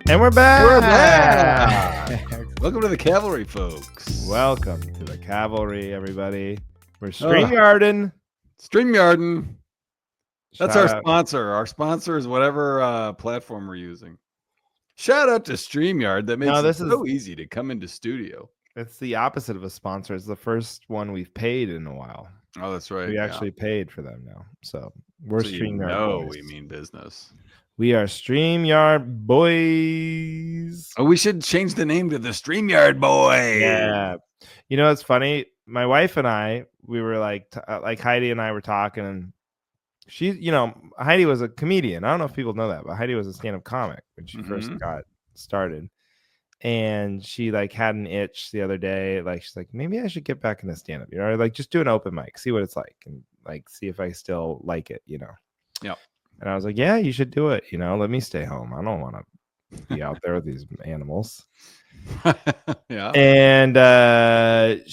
And we're back. We're back. Welcome to the Cavalry, folks. Welcome to the Cavalry, everybody. We're StreamYarding. StreamYarding. That's Shout our out. sponsor. Our sponsor is whatever platform we're using. Shout out to StreamYard. That makes it so easy to come into studio. It's the opposite of a sponsor. It's the first one we've paid in a while. Oh, that's right. We actually paid for them now. So we're StreamYard boys. We mean business. We are StreamYard boys. Oh, we should change the name to the StreamYard boys. Yeah. You know, it's funny. My wife and I, we were like Heidi and I were talking, and she, Heidi was a comedian. I don't know if people know that, but Heidi was a stand-up comic when she first got started. And she had an itch the other day. She's like, maybe I should get back into stand-up, just do an open mic, see what it's like, and see if I still like it, Yep. And I was like, yeah, you should do it. Let me stay home. I don't want to be out there with these animals. Yeah. And but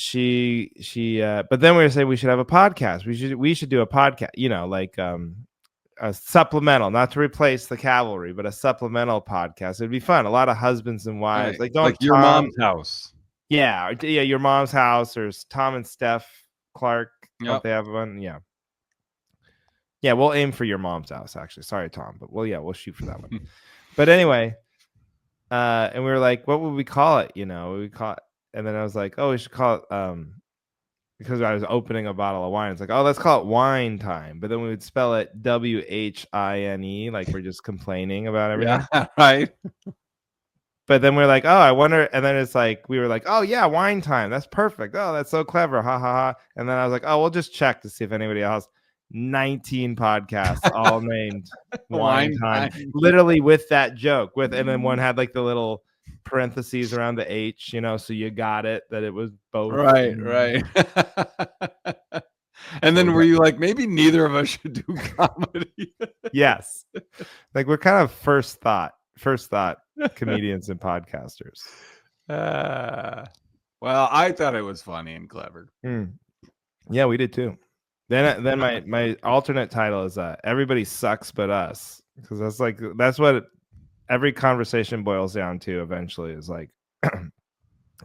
then we were saying we should have a podcast. We should do a podcast, a supplemental, not to replace the Cavalry, but a supplemental podcast. It'd be fun. A lot of husbands and wives, right. Like your mom's house. Yeah, your mom's house, or Tom and Steph Clark. Yep. They have one. Yeah, we'll aim for your mom's house, actually. Sorry, Tom, but we'll shoot for that one. But anyway, and we were like, what would we call it? And then I was like, oh, we should call it, because I was opening a bottle of wine. It's like, oh, let's call it Wine Time. But then we would spell it WHINE, like we're just complaining about everything. Yeah, right. But then we're like, oh, I wonder. And then it's like, we were like, oh, yeah, Wine Time. That's perfect. Oh, that's so clever. Ha, ha, ha. And then I was like, oh, we'll just check to see if anybody else. 19 podcasts all named Wine Time. Literally with that joke. And then one had the little parentheses around the H, so you got it, that it was both. Right. And then were you like, maybe neither of us should do comedy? Yes. We're kind of first thought comedians and podcasters. Well, I thought it was funny and clever. Yeah, we did too. Then my alternate title is Everybody Sucks But Us, because that's what every conversation boils down to eventually, is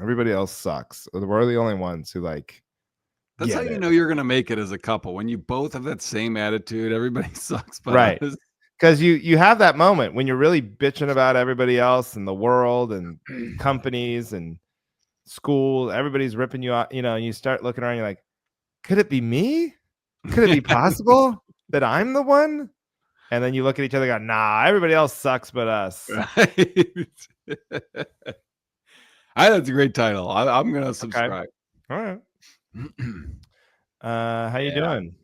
everybody else sucks. We're the only ones who that's how you know you're gonna make it as a couple, when you both have that same attitude. Everybody sucks but right us. Because you have that moment when you're really bitching about everybody else and the world and companies and school. Everybody's ripping you off, and you start looking around, you're like, could it be me? Could it be possible that I'm the one? And then you look at each other and go, nah, everybody else sucks but us. Right. That's a great title. I'm going to subscribe. Okay. All right. How you doing?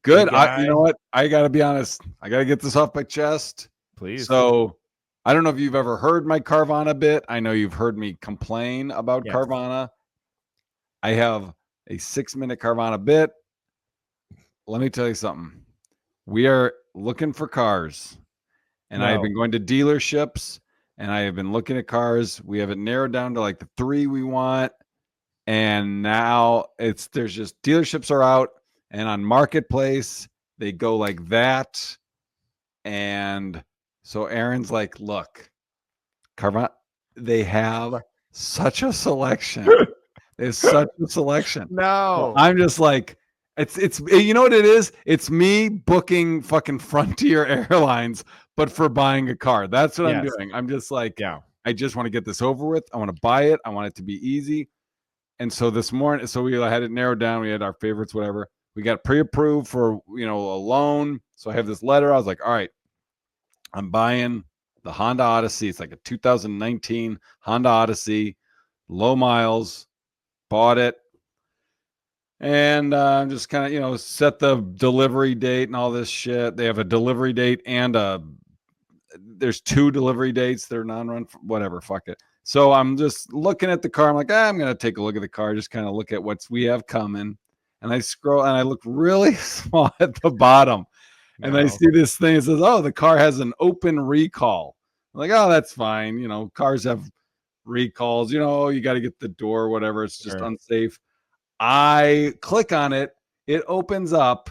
Good. You know what? I got to be honest. I got to get this off my chest. Please. So I don't know if you've ever heard my Carvana bit. I know you've heard me complain about Carvana. I have a 6-minute Carvana bit. Let me tell you something. We are looking for cars, and I've been going to dealerships, and I have been looking at cars. We have it narrowed down to the 3 we want, and now there's just dealerships are out, and on Marketplace they go like that, and so Aaron's like, look, Carvana, they have such a selection. There's such a selection. No, I'm just like, it's you know what it is? It's me booking fucking Frontier Airlines, but for buying a car. That's what I'm doing. I'm just like, I just want to get this over with. I want to buy it. I want it to be easy. And so this morning, we had it narrowed down. We had our favorites, whatever. We got pre-approved for, a loan. So I have this letter. I was like, all right, I'm buying the Honda Odyssey. It's like a 2019 Honda Odyssey, low miles. Bought it. And just kind of, set the delivery date and all this shit. They have a delivery date and there's 2 delivery dates. They're non-run, whatever, fuck it. So I'm just looking at the car. I'm like, I'm going to take a look at the car, just kind of look at what we have coming. And I scroll and I look really small at the bottom. And I see this thing. It says, oh, the car has an open recall. I'm like, oh, that's fine. Cars have recalls. You got to get the door, whatever. It's just unsafe. I click on it. It opens up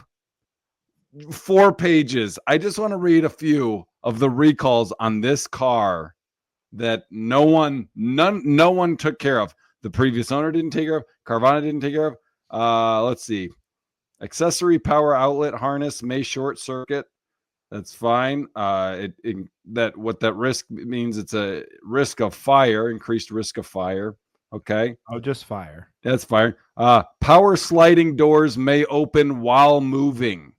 4 pages. I just want to read a few of the recalls on this car that no one took care of. The previous owner didn't take care of. Carvana didn't take care of. Let's see. Accessory power outlet harness may short circuit. That's fine. What that risk means, it's a risk of fire, increased risk of fire. Okay. Oh, just fire. That's fire. Power sliding doors may open while moving.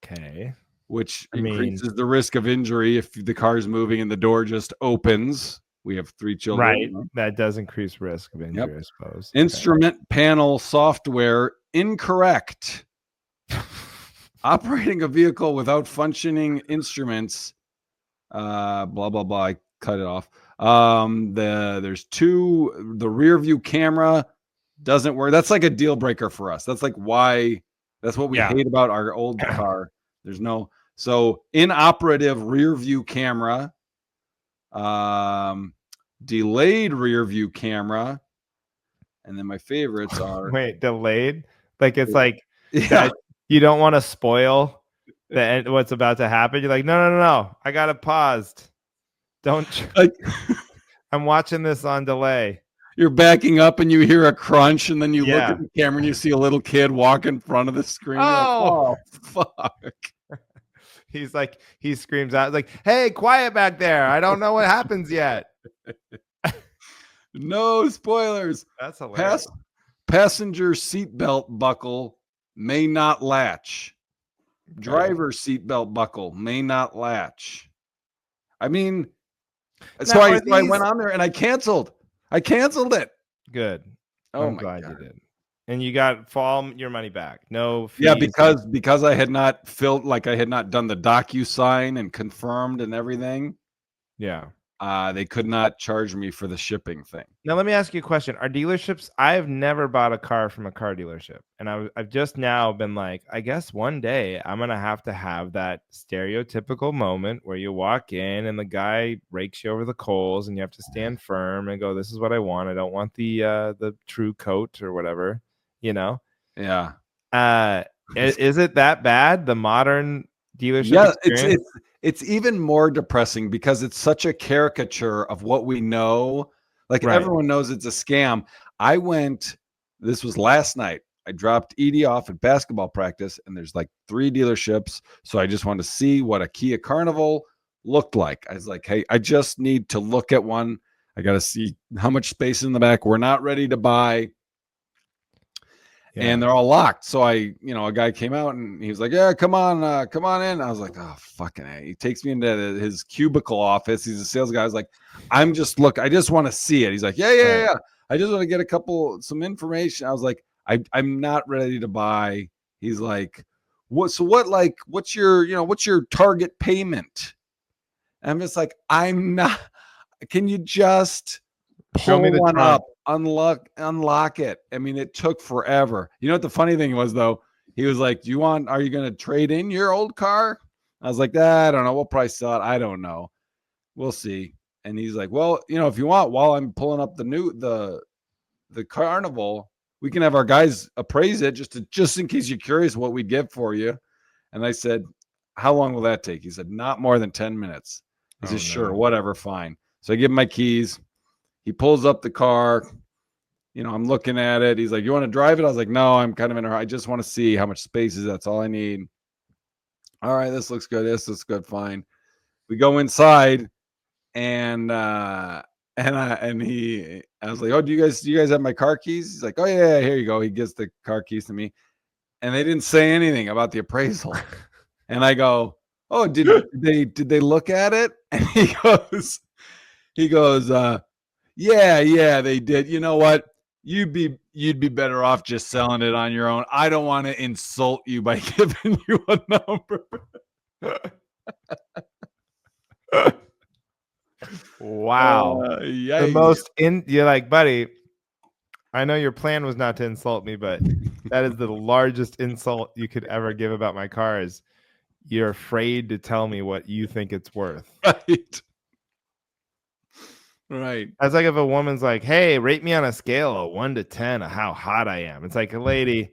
Okay. Which increases the risk of injury if the car's moving and the door just opens. We have 3 children. Right. That does increase risk of injury, I suppose. Instrument panel software incorrect. Operating a vehicle without functioning instruments. Blah, blah, blah. I cut it off. There's 2. The rear view camera doesn't work. That's like a deal breaker for us. That's like why. That's what we hate about our old car. There's no. So inoperative rear view camera. Delayed rear view camera. And then my favorites are. Wait, delayed? Like it's like you don't want to spoil what's about to happen. You're like, no. I got it paused. Don't. I'm watching this on delay. You're backing up and you hear a crunch, and then you look at the camera and you see a little kid walk in front of the screen. Oh, like, fuck. He screams out like, hey, quiet back there. I don't know what happens yet. No spoilers. That's hilarious. Passenger seatbelt buckle may not latch. Okay. Driver seatbelt buckle may not latch. I mean, so I went on there and I canceled it. Good. I'm glad you did. And you got your money back. No fees. Yeah, because I had not I had not done the DocuSign and confirmed and everything. Yeah. They could not charge me for the shipping thing. Now let me ask you a question. Are dealerships? I've never bought a car from a car dealership, and I've just now been like, I guess one day I'm gonna have that stereotypical moment where you walk in and the guy rakes you over the coals, and you have to stand firm and go, "This is what I want. I don't want the true coat or whatever." You know? Yeah. Is it that bad? The modern dealership experience? It's even more depressing because it's such a caricature of what we know. Like everyone knows it's a scam. This was last night. I dropped Edie off at basketball practice, and there's like 3 dealerships. So I just wanted to see what a Kia Carnival looked like. I was like, hey, I just need to look at one. I got to see how much space in the back. We're not ready to buy. And they're all locked. So a guy came out and he was like, yeah, come on in. I was like, oh, fucking A. He takes me into his cubicle office. He's a sales guy. I was like, I just want to see it. He's like, yeah. I just want to get some information. I was like, I'm not ready to buy. He's like, what's your target payment? And I'm just like, I'm not, can you just pull one up, unlock it? I mean, it took forever. You know what the funny thing was though? He was like, are you going to trade in your old car? I was like, I don't know. We'll probably sell it. I don't know. We'll see. And he's like, well, if you want, while I'm pulling up the Carnival, we can have our guys appraise it just in case you're curious what we'd get for you. And I said, how long will that take? He said, not more than 10 minutes. He said, sure, whatever, fine. So I give him my keys. He pulls up the car. I'm looking at it. He's like, you want to drive it? I was like, no, I'm kind of in a hurry. I just want to see how much space is. That's all I need. All right, this looks good. This looks good. Fine. We go inside, and I was like, oh, do you guys have my car keys? He's like, oh yeah, here you go. He gives the car keys to me, and they didn't say anything about the appraisal. And I go, oh, did they look at it? And he goes, yeah, they did. You know what? You'd be better off just selling it on your own. I don't want to insult you by giving you a number. Wow. You're like, buddy, I know your plan was not to insult me, but that is the largest insult you could ever give about my car is you're afraid to tell me what you think it's worth. Right. That's like if a woman's like, hey, rate me on a scale of 1 to 10 of how hot I am. It's like, lady,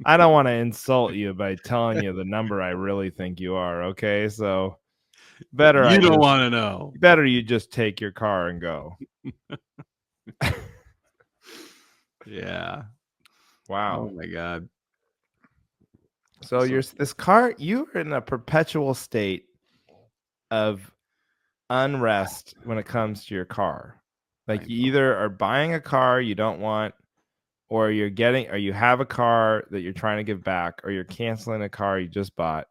I don't want to insult you by telling you the number I really think you are. Okay. So Better you don't want to know. Better you just take your car and go. Yeah. Wow. Oh my God. So this car, you're in a perpetual state of unrest when it comes to your car. Like you either are buying a car you don't want, or you have a car that you're trying to give back, or you're canceling a car you just bought,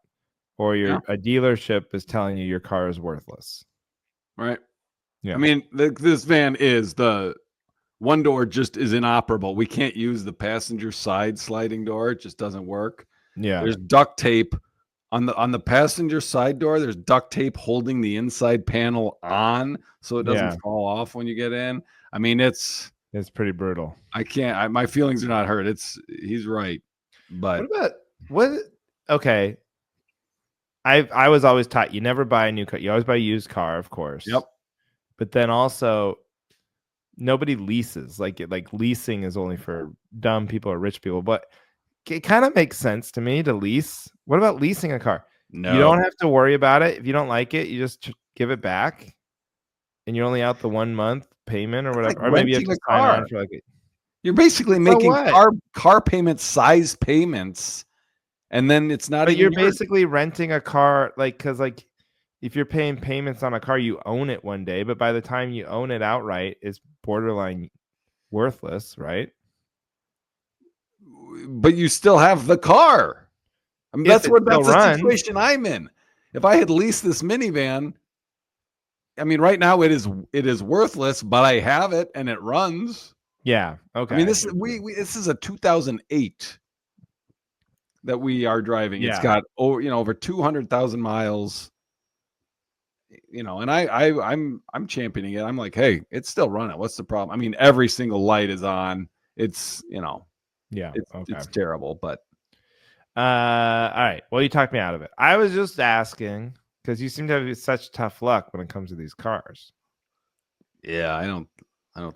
or a dealership is telling you your car is worthless. Right. Yeah. I mean, this van is the one door just is inoperable. We can't use the passenger side sliding door. It just doesn't work. Yeah. There's duct tape on the passenger side door. There's duct tape holding the inside panel on so it doesn't fall off when you get in. I mean, it's pretty brutal. I can't. My feelings are not hurt. He's right. But okay. I was always taught you never buy a new car. You always buy a used car, of course. Yep. But then also nobody leases. Like leasing is only for dumb people or rich people. But it kind of makes sense to me to lease. What about leasing a car? No. You don't have to worry about it. If you don't like it, you just give it back, and you're only out the 1 month payment or whatever. Like or maybe you have to sign on for you're basically making car payment size payments, and then it's not. But you're basically renting a car, because if you're paying payments on a car, you own it one day. But by the time you own it outright, it's borderline worthless, right? But you still have the car. I mean, that's the situation I'm in. If I had leased this minivan, I mean, right now it is worthless, but I have it and it runs. Yeah. Okay. I mean, this is a 2008 that we are driving. It's got over 200,000 miles. And I'm championing it. I'm like, hey, it's still running. What's the problem? I mean, every single light is on. It's it's terrible, but all right. Well, you talked me out of it. I was just asking because you seem to have such tough luck when it comes to these cars. Yeah, I don't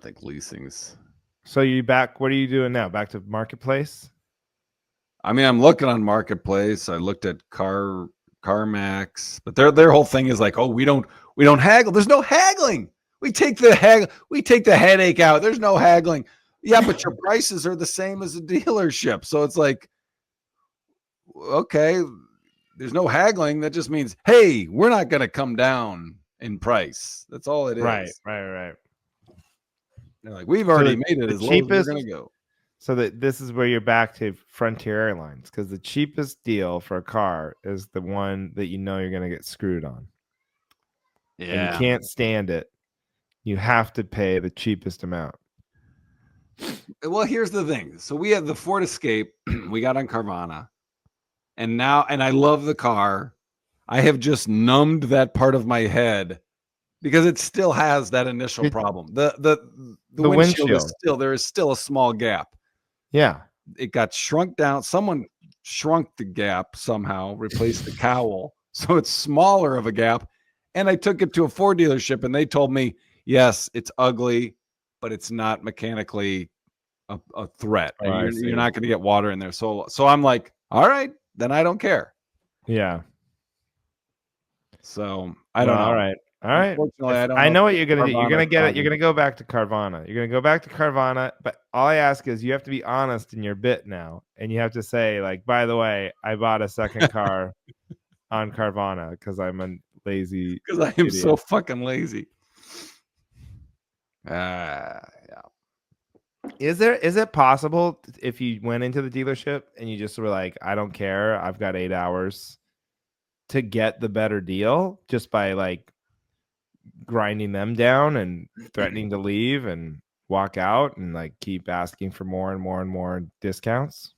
think leasing's. So you back? What are you doing now? Back to Marketplace? I mean, I'm looking on Marketplace. I looked at CarMax, but their whole thing is like, oh, we don't haggle. There's no haggling. We take the headache out. There's no haggling. Yeah, but your prices are the same as a dealership. So it's like, okay, there's no haggling. That just means, hey, we're not going to come down in price. That's all it is. Right. They're like, we've already made it as low as we're going to go. So this is where you're back to Frontier Airlines, because the cheapest deal for a car is the one that you know you're going to get screwed on. Yeah. And you can't stand it. You have to pay the cheapest amount. Well, here's the thing. So we had the Ford Escape. We got on Carvana. And I love the car. I have just numbed that part of my head because it still has that initial problem. The windshield is there is still a small gap. Yeah. It got shrunk down. Someone shrunk the gap somehow, replaced the cowl. So it's smaller of a gap. And I took it to a Ford dealership and they told me, yes, it's ugly, but it's not mechanically a threat. And you're not going to get water in there. So I'm like, all right, then I don't care. Yeah. So I don't know. All right. Unfortunately, I know what you're going to do. You're going to get it. You're going to go back to Carvana. You're going to go back to Carvana. But all I ask is you have to be honest in your bit now. And you have to say, like, by the way, I bought a second car on Carvana because I'm a lazy. Because I am so fucking lazy. Yeah. Is it possible if you went into the dealership and you just were like, I don't care, I've got 8 hours to get the better deal just by like grinding them down and threatening to leave and walk out and like keep asking for more and more and more discounts?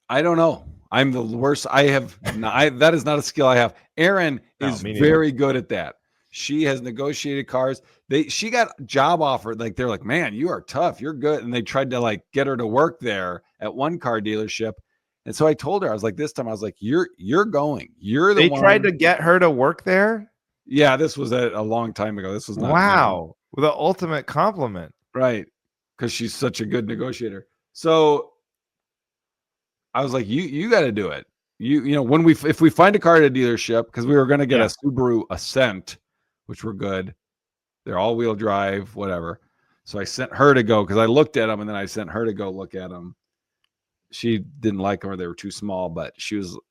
I don't know. I'm the worst. That is not a skill I have. Erin is very good at that. She has negotiated cars. She got job offered. Like they're like, man, you are tough. You're good. And they tried to like get her to work there at one car dealership. And so I told her, I was like, this time I was like, you're going. You're the one. They tried to get her to work there? Yeah, this was a long time ago. This was not. Wow. The ultimate compliment. Right. Because she's such a good negotiator. So I was like, you got to do it. you know, when if we find a car at a dealership, because we were going to get a Subaru Ascent, which were good. They're all-wheel drive, whatever. So I sent her to go because I looked at them, and then I sent her to go look at them. She didn't like them or they were too small, but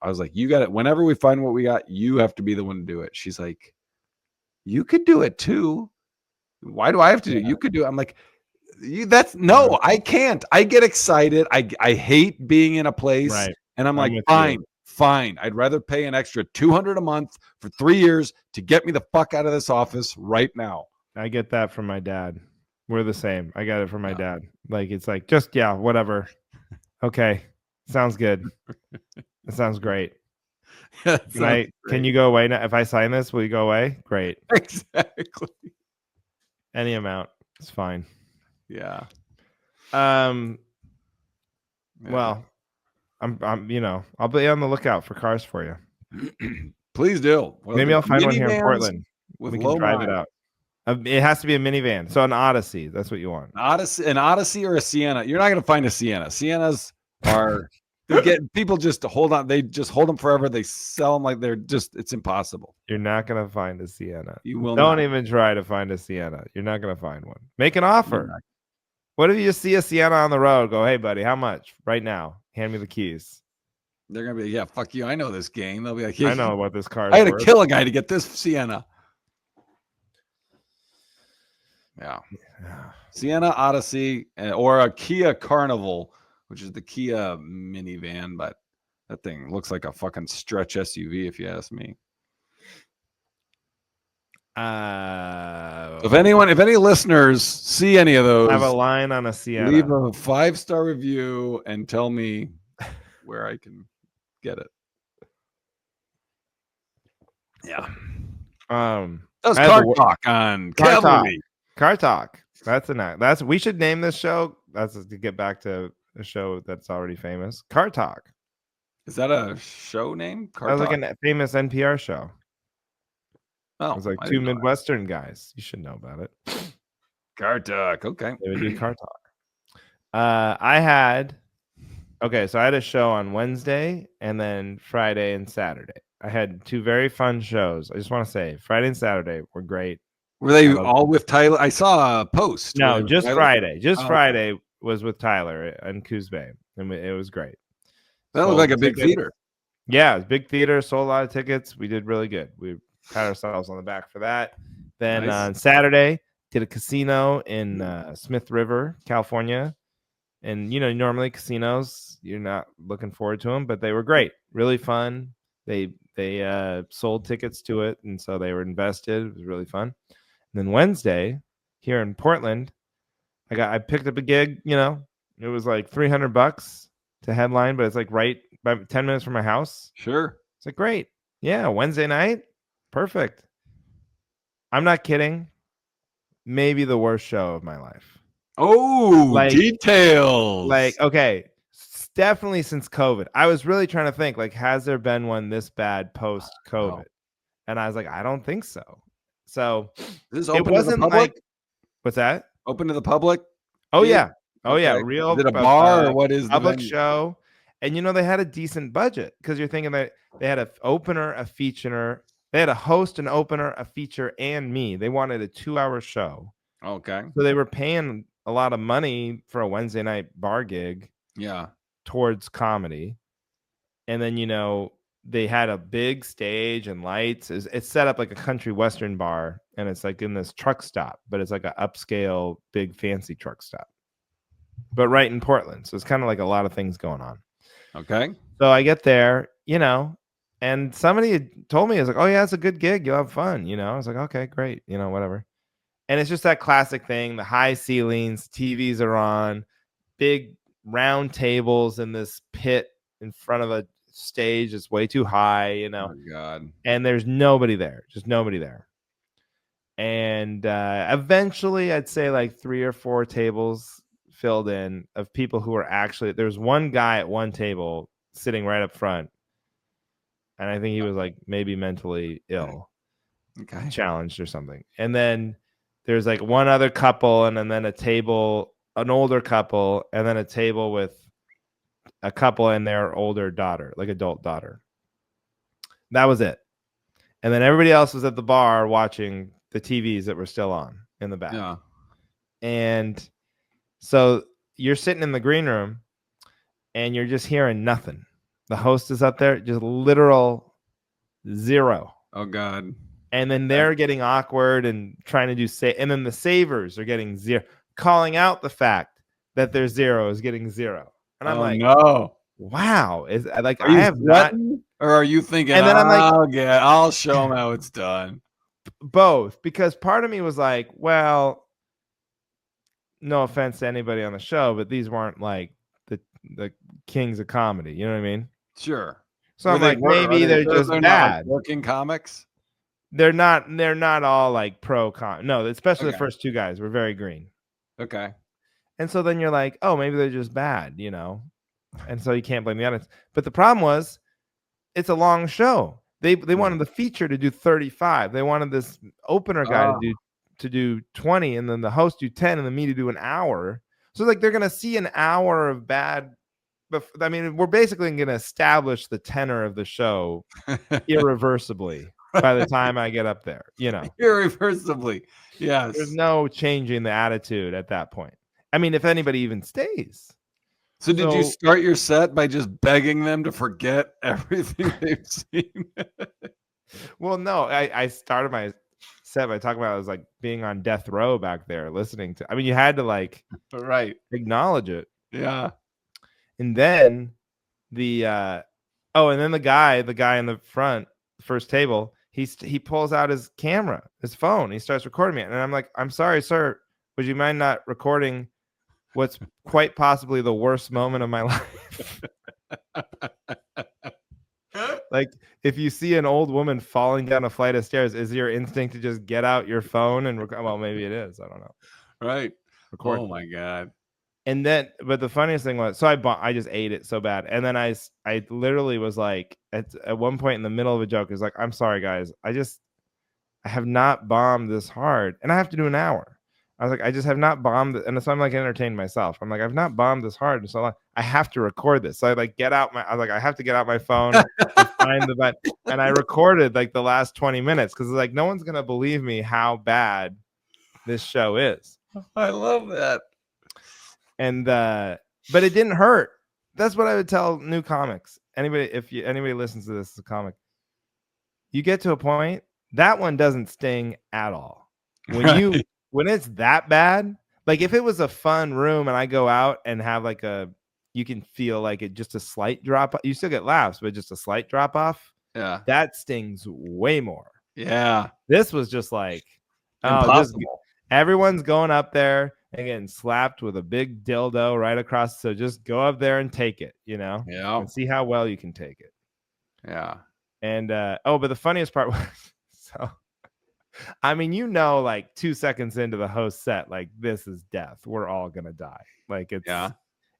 I was like, you got it. Whenever we find what we got, you have to be the one to do it. She's like, you could do it too. Why do I have to do it? You could do it. I'm like, I can't. I get excited. I hate being in a place and I'm like, fine. I'd rather pay an extra $200 a month for 3 years to get me the fuck out of this office right now. I get that from my dad. We're the same. I got it from my dad. Like, it's like, just, whatever. Okay. Sounds good. That sounds great. Can you go away now? If I sign this, will you go away? Great. Exactly. Any amount. It's fine. Yeah. Well, I'm I'll be on the lookout for cars for you. Please do. Well, maybe I'll find one here in Portland. We can drive it out. It has to be a minivan. So an Odyssey. That's what you want. An Odyssey or a Sienna. You're not going to find a Sienna. Siennas are people just hold on. They just hold them forever. They sell them like it's impossible. You're not going to find a Sienna. You will Don't even try to find a Sienna. You're not going to find one. Make an offer. What if you just see a Sienna on the road? Go, hey, buddy, how much? Right now. Hand me the keys. They're going to be, fuck you. I know this game. They'll be like, I know what this car is. I had to kill a guy to get this Sienna. Yeah. Sienna, Odyssey, or a Kia Carnival, which is the Kia minivan, but that thing looks like a fucking stretch SUV, if you ask me. If any listeners see any of those, have a line on a Sienna. Leave a 5-star review and tell me where I can get it. Yeah. That's Car Talk on Cavalry. Car Talk. We should name this show. That's to get back to a show that's already famous. Car Talk. Is that a show name? That was like a famous NPR show. Oh, it was like two Midwestern guys. You should know about it. Car Talk. Okay. They would do Car Talk. I had a show on Wednesday and then Friday and Saturday. I had two very fun shows. I just want to say Friday and Saturday were great. Were they all with Tyler? I saw a post. No, just Friday. Friday was with Tyler and Kuzbay, and it was great. That looked like a big theater. Yeah, it was big theater. Sold a lot of tickets. We did really good. We pat ourselves on the back for that. Then on Saturday, did a casino in Smith River, California. And, normally casinos, you're not looking forward to them, but they were great. Really fun. They sold tickets to it, and so they were invested. It was really fun. And then Wednesday, here in Portland, I picked up a gig. It was like $300 to headline, but it's like right by 10 minutes from my house. Sure, it's like great. Yeah, Wednesday night, perfect. I'm not kidding. Maybe the worst show of my life. Oh, details. Okay, definitely since COVID. I was really trying to think, has there been one this bad post-COVID? No. And I was like, I don't think so. So this is open to the public? What's that? Open to the public? Oh, yeah. Oh, yeah. Real. Is it a bar or what is the public show? And, they had a decent budget because you're thinking that they had an opener, a feature. They had a host, an opener, a feature, and me. They wanted a 2-hour show. Okay. So they were paying a lot of money for a Wednesday night bar gig. Yeah. Towards comedy. And then, they had a big stage and lights. It's set up like a country western bar, and it's like in this truck stop, but it's like an upscale, big, fancy truck stop. But right in Portland. So it's kind of like a lot of things going on. Okay. So I get there, and somebody had told me, it's like, oh, yeah, it's a good gig. You'll have fun. I was like, okay, great. Whatever. And it's just that classic thing. The high ceilings, TVs are on, big round tables in this pit in front of a stage. It's way too high, Oh, God. And there's nobody there. Just nobody there. And eventually, I'd say like 3 or 4 tables filled in of people who were actually, there's one guy at one table sitting right up front, and I think he was like maybe mentally ill, challenged or something. And then there's like one other couple, and then a table, an older couple, and then a table with a couple and their older daughter, like adult daughter. That was it. And then everybody else was at the bar watching the TVs that were still on in the back. Yeah. And so you're sitting in the green room and you're just hearing nothing. The host is up there, just literal zero. Oh God. And then they're getting awkward and trying to do and then the savers are getting zero, calling out the fact that their zero is getting zero. And I'm like, no. Wow. Is like are you I have sweating, not, or are you thinking, and then I'm like, I'll show them how it's done? Both, because part of me was like, well, no offense to anybody on the show, but these weren't like the kings of comedy. You know what I mean? Sure. So I'm like, maybe they're just bad. Not like working comics. They're not all like pro no, especially the first two guys were very green. Okay. And so then you're like, oh, maybe they're just bad, you know? And so you can't blame the audience. But the problem was, it's a long show. They wanted the feature to do 35. They wanted this opener guy to do 20, and then the host do 10, and then me to do an hour. So like they're gonna see an hour of bad. I mean, we're basically gonna establish the tenor of the show irreversibly by the time I get up there. You know, irreversibly. Yes. There's no changing the attitude at that point. I mean, if anybody even stays. So did you start your set by just begging them to forget everything they've seen? Well, no, I started my set by talking about it was like being on death row back there listening to. I mean, you had to like acknowledge it. Yeah. And then and then the guy in the front first table, he pulls out his camera, his phone. He starts recording me, and I'm like, I'm sorry, sir, would you mind not recording what's quite possibly the worst moment of my life? Like, if you see an old woman falling down a flight of stairs, is your instinct to just get out your phone and record? Well, maybe it is. I don't know. Right. Record. Oh my God. And then, but the funniest thing was, so I just ate it so bad, and then I literally was like, at one point in the middle of a joke, is like, I'm sorry guys, I have not bombed this hard, and I have to do an hour. I was like, I just have not bombed, and so I'm like entertaining myself. I'm like, I've not bombed this hard in so long. I have to record this. So I like I was like, I have to get out my phone and find the button, and I recorded like the last 20 minutes because like no one's gonna believe me how bad this show is. I love that. And but it didn't hurt. That's what I would tell new comics. Anybody listens to this as a comic, you get to a point that one doesn't sting at all. When it's that bad, like if it was a fun room and I go out and have like you can feel like it just a slight drop. You still get laughs, but just a slight drop off. Yeah, that stings way more. Yeah, this was just like impossible. Everyone's going up there and getting slapped with a big dildo right across. So just go up there and take it, you know? Yeah. And see how well you can take it. Yeah. And but the funniest part was, so I mean, like 2 seconds into the host set, like this is death. We're all gonna die. Like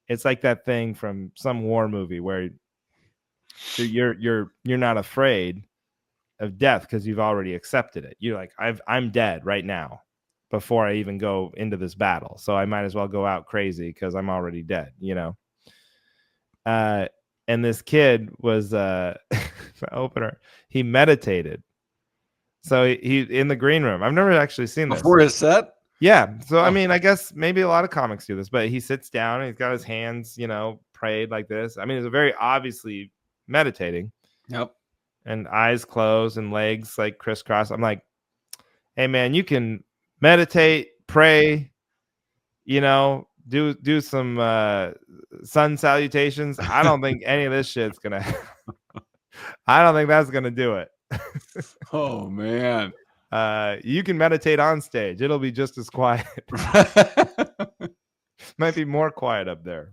it's like that thing from some war movie where you're not afraid of death because you've already accepted it. You're like, I'm dead right now before I even go into this battle. So I might as well go out crazy because I'm already dead, you know? And this kid was the opener. He meditated. So he in the green room. I've never actually seen this. Before his set? Yeah. So, I mean, I guess maybe a lot of comics do this, but he sits down and he's got his hands, prayed like this. I mean, it's very obviously meditating. Yep. And eyes closed and legs like crisscross. I'm like, hey, man, you can meditate, pray, do some sun salutations. I don't think any of this shit's going to, I don't think that's going to do it. Oh, man. You can meditate on stage. It'll be just as quiet. Might be more quiet up there.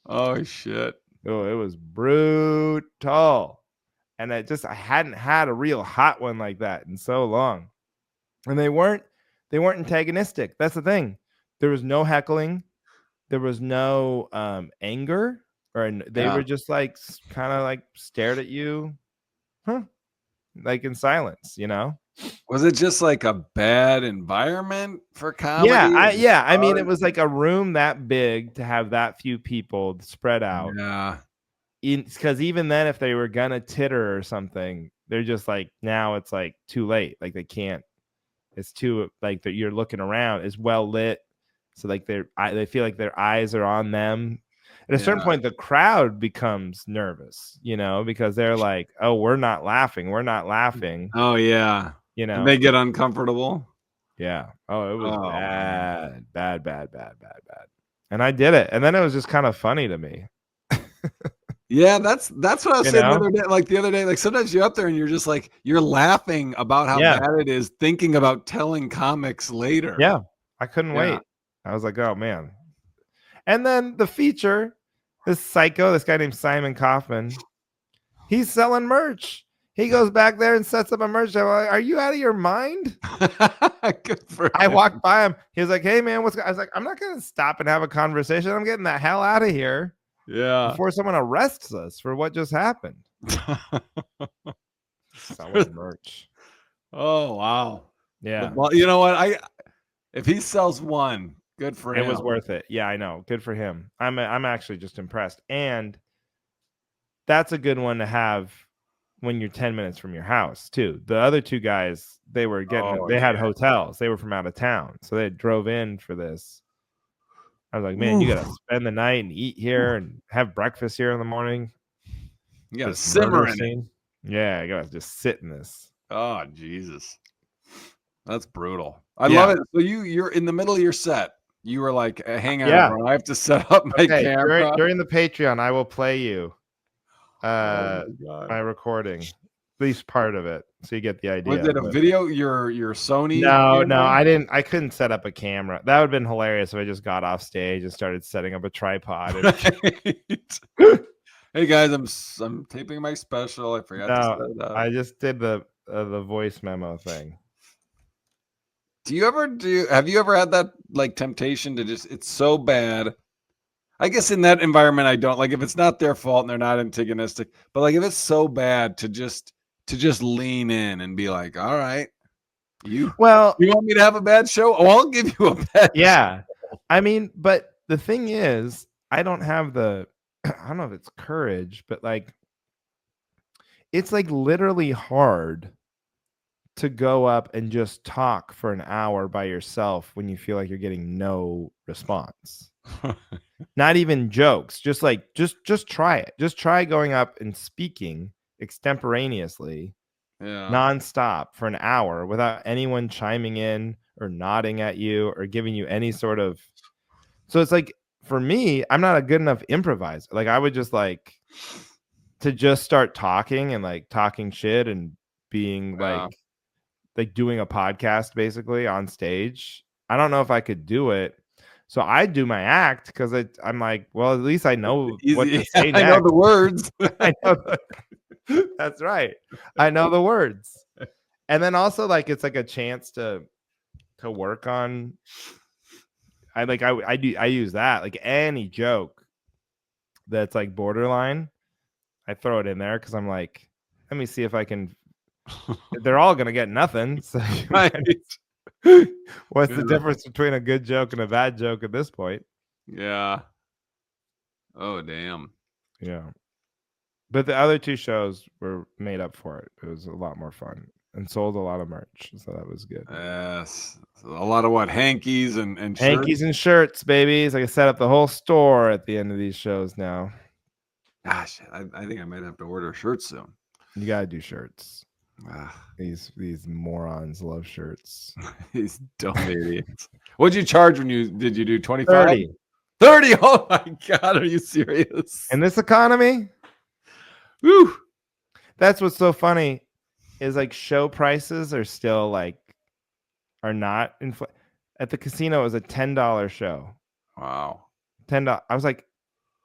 Oh, shit. Oh, it was brutal. And I hadn't had a real hot one like that in so long. And they weren't antagonistic. That's the thing. There was no heckling. There was no anger, or they were just like kind of like stared at you, like in silence, Was it just like a bad environment for comedy? I mean, it was like a room that big to have that few people spread out. Yeah. because even then, if they were gonna titter or something, they're just like, now it's like too late. Like they can't. It's too like that. You're looking around. It's well lit, so like they feel like their eyes are on them. At a certain point, the crowd becomes nervous, because they're like, "Oh, we're not laughing. We're not laughing." Oh yeah, and they get uncomfortable. Yeah. Oh, it was bad. And I did it, and then it was just kind of funny to me. Yeah, that's what I was saying the other day. Like the other day, like sometimes you're up there and you're just like you're laughing about how bad it is, thinking about telling comics later. Yeah, I couldn't wait. I was like, oh man. And then the feature, this guy named Simon Kaufman, he's selling merch. He goes back there and sets up a merch. I'm like, are you out of your mind? Good for him. I walked by him. He was like, hey man, I was like, I'm not gonna stop and have a conversation. I'm getting the hell out of here. Yeah. Before someone arrests us for what just happened. Selling merch. Oh wow. Yeah. You know what? If he sells one, good for him. It was worth it. Yeah, I know. Good for him. I'm actually just impressed. And that's a good one to have when you're 10 minutes from your house too. The other two guys, they were they had hotels. They were from out of town. So they drove in for this. I was like, man, you got to spend the night and eat here and have breakfast here in the morning. You got to simmer in it. Yeah, you got to just sit in this. Oh, Jesus. That's brutal. I love it. So you're in the middle of your set. You were like, hang on, bro. I have to set up my camera. During the Patreon, I will play you my recording. At least part of it, so you get the idea. Was it a video? Your Sony? No, I didn't. I couldn't set up a camera. That would have been hilarious if I just got off stage and started setting up a tripod. Hey guys, I'm taping my special. I forgot to set it up. I just did the voice memo thing. Have you ever had that like temptation to just? It's so bad. I guess in that environment, I don't like if it's not their fault and they're not antagonistic. But like if it's so bad to just lean in and be like, all right, you want me to have a bad show? Oh, I'll give you a bad show. I mean, but the thing is, I don't have I don't know if it's courage, but like it's like literally hard to go up and just talk for an hour by yourself when you feel like you're getting no response. Not even jokes, just try it. Just try going up and speaking extemporaneously, nonstop for an hour without anyone chiming in or nodding at you or giving you any sort of. So it's like, for me, I'm not a good enough improviser. Like I would just like to just start talking and like talking shit and being like doing a podcast basically on stage. I don't know if I could do it. So I do my act because I'm like, well, at least I know what to say next. I know the words. That's right. I know the words. And then also like it's like a chance to work on. I use that, like any joke that's like borderline, I throw it in there because I'm like, let me see if I can. They're all gonna get nothing. So what's the difference between a good joke and a bad joke at this point? Yeah. Oh damn. Yeah. But the other two shows were made up for it. It was a lot more fun and sold a lot of merch, so that was good. Yes, a lot of hankies and hankies shirts? And shirts, babies. Like I set up the whole store at the end of these shows now. Gosh, I think I might have to order shirts soon. You gotta do shirts. These morons love shirts. These dumb idiots. What'd you charge when did you do 25? 30. Oh my God, are you serious? In this economy? Woo. That's what's so funny is like show prices are still like are not at the casino. It was a $10 show. Wow. $10. I was like,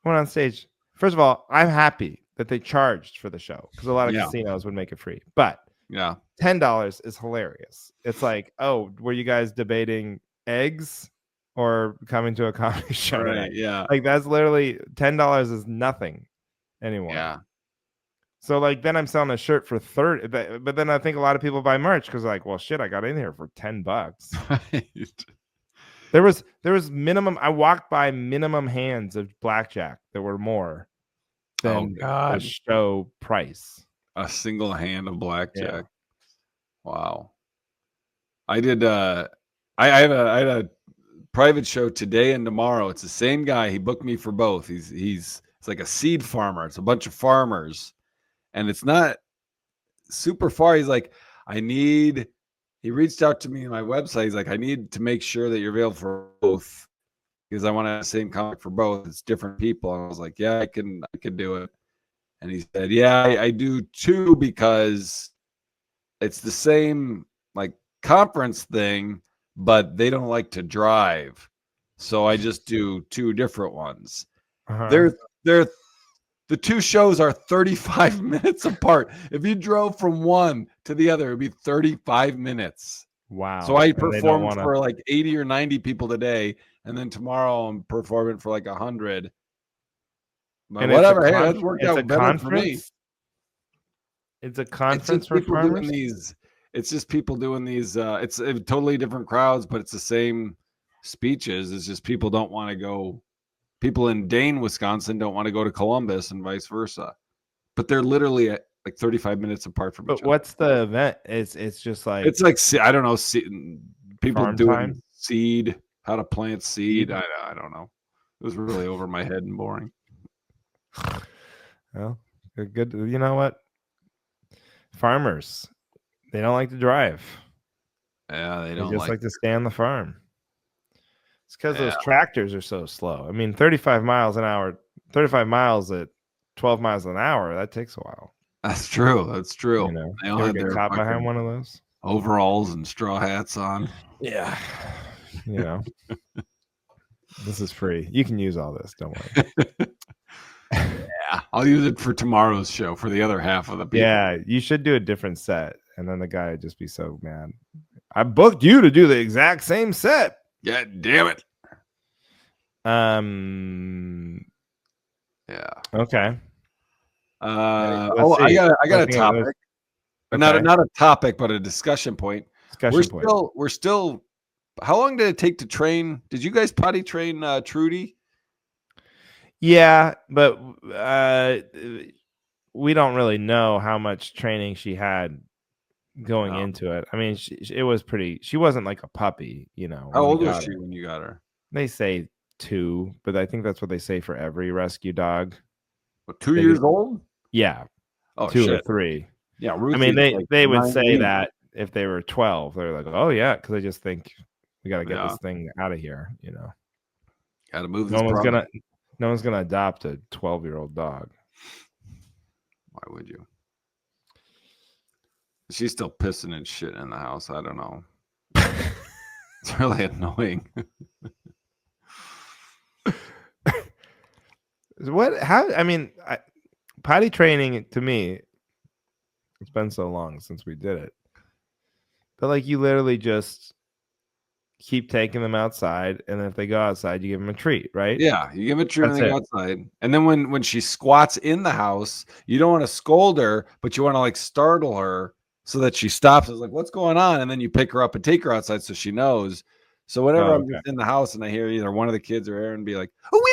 went on stage. First of all, I'm happy that they charged for the show because a lot of casinos would make it free. But $10 is hilarious. It's like, oh, were you guys debating eggs or coming to a comedy show? Right, yeah. Like that's literally $10 is nothing anymore. Yeah. So like then I'm selling a shirt for 30, but then I think a lot of people buy merch because like, well, shit, I got in here for $10. Right. There was minimum. I walked by minimum hands of blackjack. There were more, than the show price. A single hand of blackjack. Yeah. Wow. I did. I had a private show today and tomorrow. It's the same guy. He booked me for both. It's like a seed farmer. It's a bunch of farmers, and it's not super far. He's like, he reached out to me on my website. He's like, I need to make sure that you're available for both because I want to have the same comic for both. It's different people. And I was like, yeah, I can do it. And he said, yeah, I do too, because it's the same like conference thing, but they don't like to drive. So I just do 2 different ones. They're the 2 shows are 35 minutes apart. If you drove from one to the other, it'd be 35 minutes. Wow. So I performed for like 80 or 90 people today, and then tomorrow I'm performing for like 100. But and whatever, hey, that's worked out better for me. It's a conference for farmers. It's just people doing these. It's totally different crowds, but it's the same speeches. It's just people don't want to go. People in Dane, Wisconsin, don't want to go to Columbus, and vice versa. But they're literally at like 35 minutes apart from each other. But what's the event? It's just like I don't know. People doing seed, how to plant seed. I don't know. It was really over my head and boring. Well, good. You know what? Farmers, they don't like to drive. Yeah, they just like to stay on the farm. It's because those tractors are so slow. I mean, 35 miles at 12 miles an hour, that takes a while. That's true. You know, they all get caught behind one of those overalls and straw hats on. Yeah. You know, this is free. You can use all this. Don't worry. Yeah, I'll use it for tomorrow's show for the other half of the people. Yeah, you should do a different set. And then the guy would just be so mad. I booked you to do the exact same set. Yeah, damn it. Yeah. Okay. I got a topic. Okay. Not a topic, but a discussion point. We're still. How long did it take to train? Did you guys potty train Trudy? Yeah, but we don't really know how much training she had going into it. I mean, it was pretty. She wasn't like a puppy, you know. How old was she when you got her? They say 2, but I think that's what they say for every rescue dog. What, 2 years old? Yeah. Oh, 2 shit. or 3. Yeah, I mean, they would say that if they were 12, they're like, oh yeah, because they just think we got to get this thing out of here, you know. Got to move this. No one's gonna adopt a 12-year-old dog. Why would you? She's still pissing and shit in the house. I don't know. It's really annoying. Potty training to me, it's been so long since we did it. But like you literally just keep taking them outside, and then if they go outside, you give them a treat, right? Yeah, you give them a treat when they go outside. And then when she squats in the house, you don't want to scold her, but you want to like startle her so that she stops. It's like, what's going on? And then you pick her up and take her outside so she knows. So whenever I'm just in the house and I hear either one of the kids or Aaron be like, oh, wee.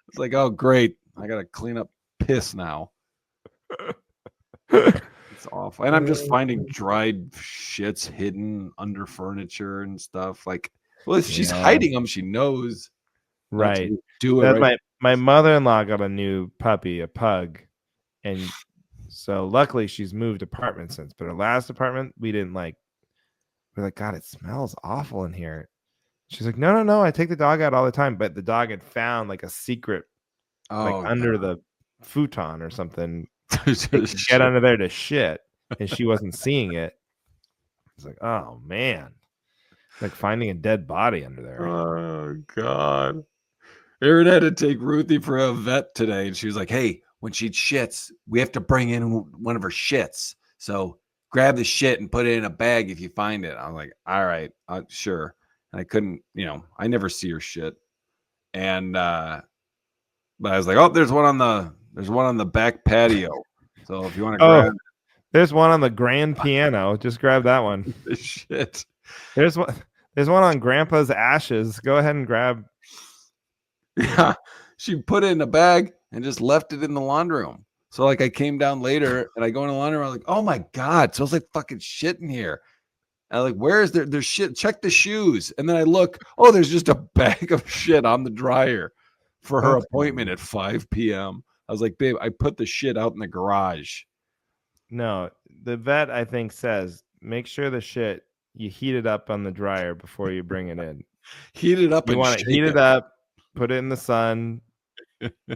It's like, oh, great. I got to clean up piss now. It's awful. And I'm just finding dried shits hidden under furniture and stuff. Like, well, if she's hiding them, she knows. Right. Do it. Right. My mother-in-law got a new puppy, a pug. And so luckily she's moved apartments since. But her last apartment, we're like, God, it smells awful in here. She's like, no, I take the dog out all the time. But the dog had found like a secret under the futon or something. Get under there to shit, and she wasn't seeing it. It's like, oh man, like finding a dead body under there. Oh god. Aaron had to take Ruthie for a vet today, and she was like, hey, when she shits, we have to bring in one of her shits, so grab the shit and put it in a bag if you find it. I was like, all right, sure. And I couldn't, I never see her shit. And but I was like, oh, there's one on the back patio. So if you want to grab, there's one on the grand piano. Just grab that one. Shit. There's one on Grandpa's ashes. Go ahead and grab. Yeah, she put it in a bag and just left it in the laundry room. So like I came down later and I go in the laundry room, I'm like, oh my God, it smells like fucking shit in here. And I'm like, where is there's shit? Check the shoes. And then I look, oh, there's just a bag of shit on the dryer for her appointment at 5 p.m. I was like, babe, I put the shit out in the garage. No, the vet, I think, says make sure the shit you heat it up on the dryer before you bring it in. Heat it up. You want to heat it up, put it in the sun,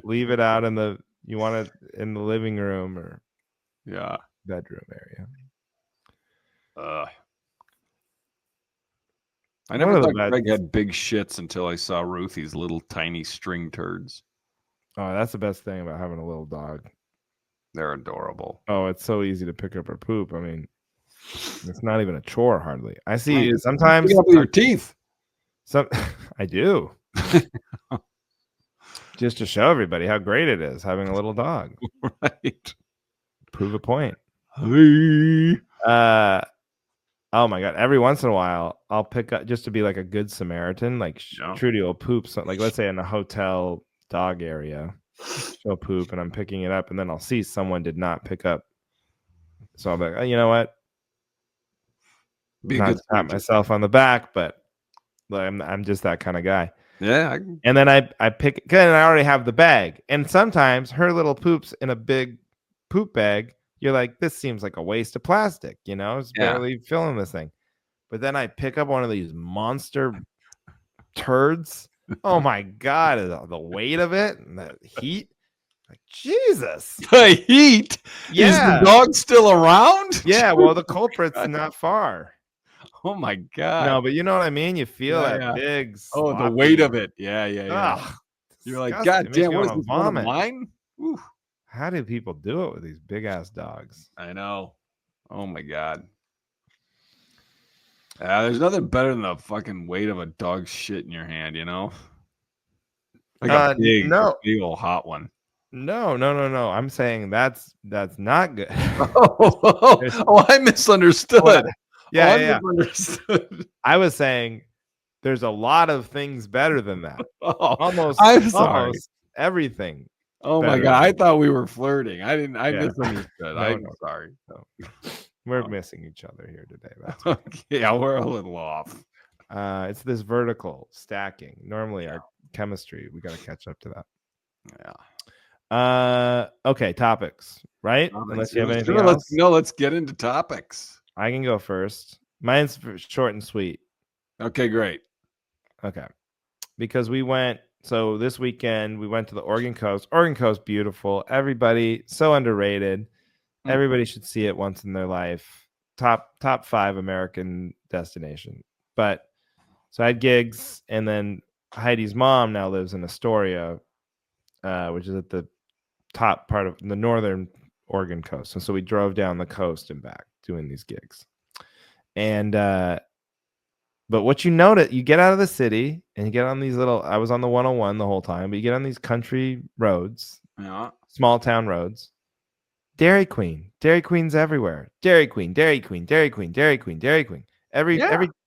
leave it out in the. You want it in the living room or bedroom area. I never thought Greg had big shits until I saw Ruthie's little tiny string turds. Oh, that's the best thing about having a little dog. They're adorable. Oh, it's so easy to pick up her poop. I mean, it's not even a chore hardly. I see sometimes pick up your teeth. I do. Just to show everybody how great it is having a little dog. Right. Prove a point. Hey. Oh my God. Every once in a while, I'll pick up just to be like a good Samaritan, like Trudy will poop. So, like, let's say in a hotel dog area, she'll poop and I'm picking it up and then I'll see someone did not pick up. So I'll be like, oh, you know what? Not to pat myself on the back, but I'm just that kind of guy. Yeah. And then I pick, and I already have the bag. And sometimes her little poops in a big poop bag, you're like, this seems like a waste of plastic, you know, it's barely filling this thing. But then I pick up one of these monster turds. Oh my God, the weight of it and the heat. Like, Jesus. The heat? Yeah. Is the dog still around? Yeah, well, the culprit's not far. Oh my God. No, but you know what I mean? You feel that big sloppy. The weight of it. Yeah. Ugh, you're like, God damn, what is this, one of mine? Oof. How do people do it with these big ass dogs? I know. Oh my God. There's nothing better than the fucking weight of a dog's shit in your hand, you know? Like a big old hot one. No. I'm saying that's not good. I misunderstood. Yeah. I was saying there's a lot of things better than that. Almost everything. Oh my God. I thought we were flirting. I misunderstood. I'm sorry. No. We're missing each other here today. That's yeah, we're a little off. It's this vertical stacking. Normally our chemistry, we got to catch up to that. Yeah. Okay, topics, right? Unless you have anything else. Let's get into topics. I can go first. Mine's short and sweet. Okay, great. Okay. Because so this weekend we went to the Oregon Coast. Oregon Coast, beautiful. Everybody, so underrated. Everybody should see it once in their life. Top 5 American destination. But so I had gigs, and then Heidi's mom now lives in Astoria, which is at the top part of the northern Oregon coast. And so we drove down the coast and back doing these gigs. And but what you notice, you get out of the city and you get on these I was on the 101 the whole time, but you get on these country roads, small town roads. Dairy Queen's everywhere. Dairy Queen. Every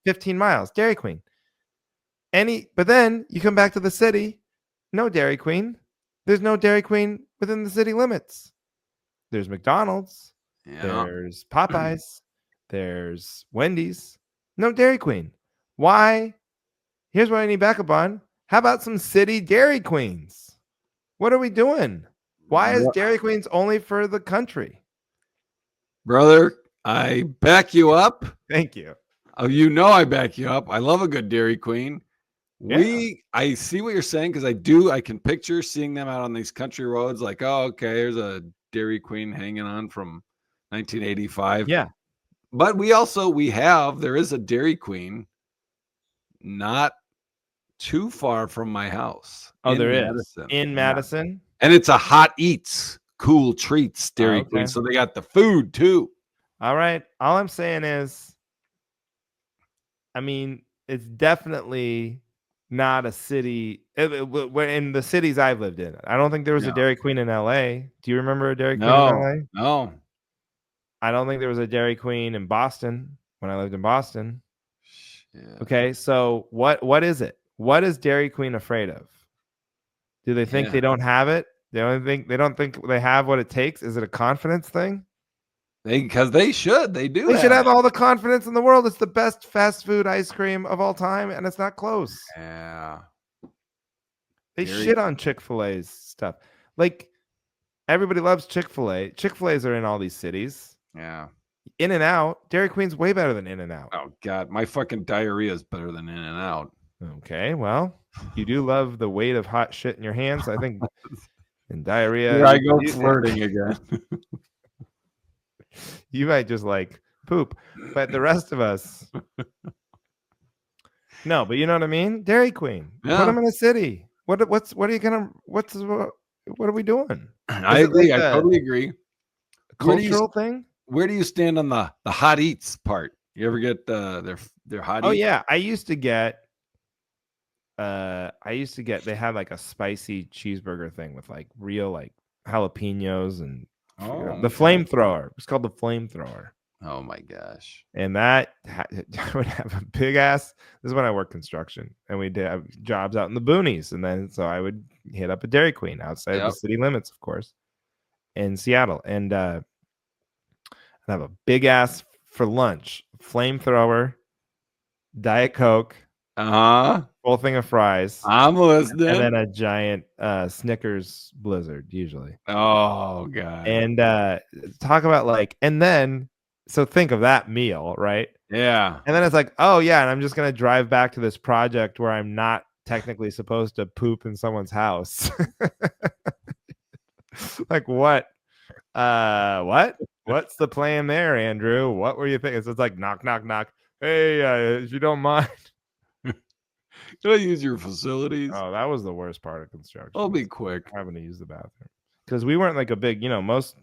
15 miles, Dairy Queen. But then you come back to the city, no Dairy Queen. There's no Dairy Queen within the city limits. There's McDonald's. Yeah. There's Popeyes. There's Wendy's. No Dairy Queen. Why? Here's what I need backup on. How about some city Dairy Queens? What are we doing? Why is Dairy Queens only for the country? Brother, I back you up. Thank you. Oh, I back you up. I love a good Dairy Queen. Yeah. I see what you're saying because I can picture seeing them out on these country roads like, oh, okay, there's a Dairy Queen hanging on from 1985. Yeah. But there is a Dairy Queen not too far from my house. Oh, there is. In Madison? And it's a Hot Eats, Cool Treats Dairy Queen. So they got the food too. All right. All I'm saying is, I mean, it's definitely not a city. In the cities I've lived in, I don't think there was a Dairy Queen in LA. Do you remember a Dairy Queen in LA? No. I don't think there was a Dairy Queen in Boston when I lived in Boston. Yeah. Okay, so what is it? What is Dairy Queen afraid of? Do they think they don't have it? They don't think they have what it takes. Is it a confidence thing? Because they should. They do. They should have all the confidence in the world. It's the best fast food ice cream of all time, and it's not close. Yeah. They shit on Chick-fil-A's stuff. Like, everybody loves Chick-fil-A. Chick-fil-A's are in all these cities. Yeah. In-N-Out, Dairy Queen's way better than In-N-Out. Oh God, my fucking diarrhea is better than In-N-Out. Okay, well, you do love the weight of hot shit in your hands. I think in diarrhea. Here I go flirting again. You might just like poop, but the rest of us, no. But you know what I mean? Dairy Queen. Yeah. Put them in a city. What are you gonna? What are we doing? I agree. Like I totally agree. A cultural thing. Where do you stand on the hot eats part? You ever get their hot? Oh yeah, I used to get. They had like a spicy cheeseburger thing with like real like jalapenos and the flamethrower. It's called the flamethrower. Oh my gosh! And that would have a big ass. This is when I worked construction, and we did have jobs out in the boonies, and then so I would hit up a Dairy Queen outside of the city limits, of course, in Seattle, and I'd have a big ass for lunch flamethrower, Diet Coke. Full thing of fries. I'm listening. And then a giant Snickers Blizzard, usually. Oh God. And talk about like, and then so think of that meal, right? Yeah. And then it's like, oh yeah, and I'm just gonna drive back to this project where I'm not technically supposed to poop in someone's house. Like what? What's the plan there, Andrew? What were you thinking? So it's like knock, knock, knock. Hey, if you don't mind. Can I use your facilities? Oh, that was the worst part of construction. I'll be quick. Having to use the bathroom. Because we weren't like a big, most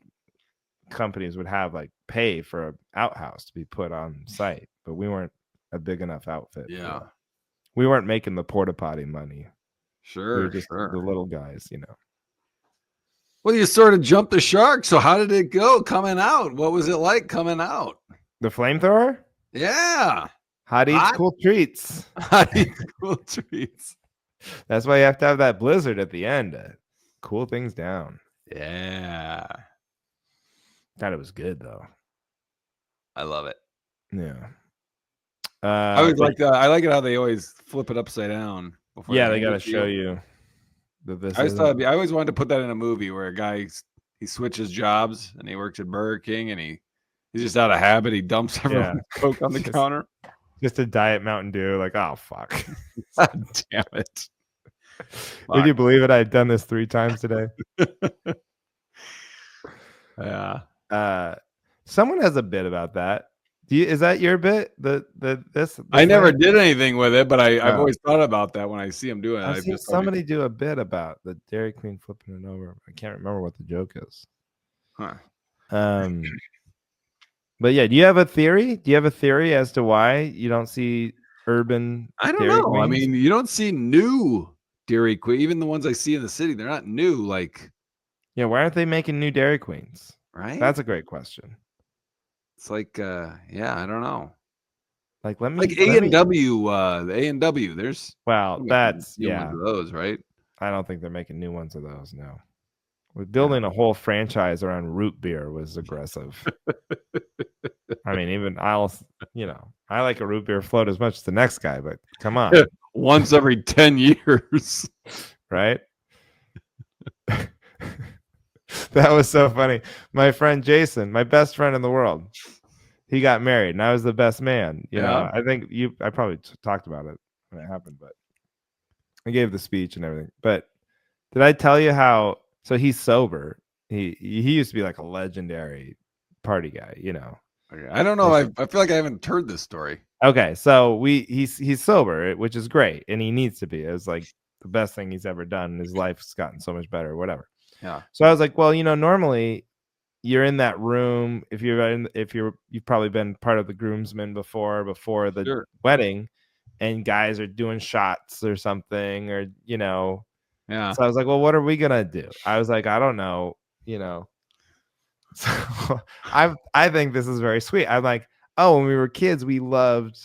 companies would have like pay for an outhouse to be put on site, but we weren't a big enough outfit. Yeah. We weren't making the porta potty money. Sure. We were just the little guys, Well, you sort of jumped the shark. So how did it go coming out? What was it like coming out? The flamethrower? Yeah. Hot eats, cool treats. Hot eats, cool treats. That's why you have to have that blizzard at the end to cool things down. Yeah. Thought it was good though. I love it. Yeah. I always like that. I like it how they always flip it upside down. Yeah, they got to show you that this. I always wanted to put that in a movie where a guy he switches jobs and he works at Burger King and he's just out of habit. He dumps everyone's Coke on the counter. Just a Diet Mountain Dew, like, oh, fuck. God damn it. Would you believe it? I've done this 3 times today. Yeah. Someone has a bit about that. Is that your bit? This I never did anything with it, but I've always thought about that when I see him doing it. I've seen somebody do a bit about the Dairy Queen flipping it over. I can't remember what the joke is. Huh. But yeah, do you have a theory? Do you have a theory as to why you don't see urban? I don't know. Queens? I mean, you don't see new Dairy Queen. Even the ones I see in the city, they're not new. Like, yeah, why aren't they making new Dairy Queens? Right. That's a great question. It's like, yeah, I don't know. Like, let me like A&W. The A&W. There's that's new ones of those, right? I don't think they're making new ones of those. No. Building a whole franchise around root beer was aggressive. I mean, even I like a root beer float as much as the next guy, but come on. Once every 10 years. Right? That was so funny. My friend Jason, my best friend in the world, he got married and I was the best man. You know, I think I probably talked about it when it happened, but I gave the speech and everything. But did I tell you how? So he's sober. He used to be like a legendary party guy, I don't know. I feel like I haven't heard this story. Okay, so he's sober, which is great, and he needs to be. It was like the best thing he's ever done. His life's gotten so much better, whatever. Yeah. So I was like, well, normally you're in that room if you've probably been part of the groomsmen before the wedding, and guys are doing shots or something, or Yeah. So I was like, well, what are we gonna do? I was like, I don't know, So I think this is very sweet. I'm like, oh, when we were kids, we loved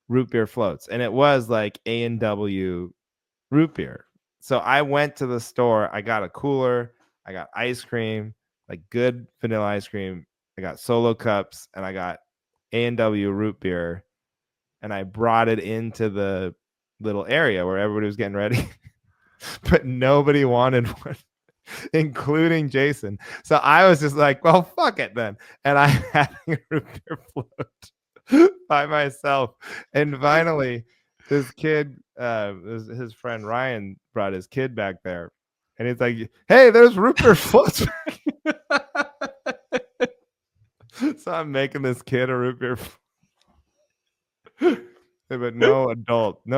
root beer floats, and it was like A&W root beer. So I went to the store. I got a cooler. I got ice cream, like good vanilla ice cream. I got Solo cups, and I got A&W root beer, and I brought it into the little area where everybody was getting ready, but nobody wanted one, including Jason. So I was just like, well, fuck it then. And I had a root beer float by myself. And finally, this kid, his friend Ryan brought his kid back there. And he's like, hey, there's root beer floats. So I'm making this kid a root beer float. But no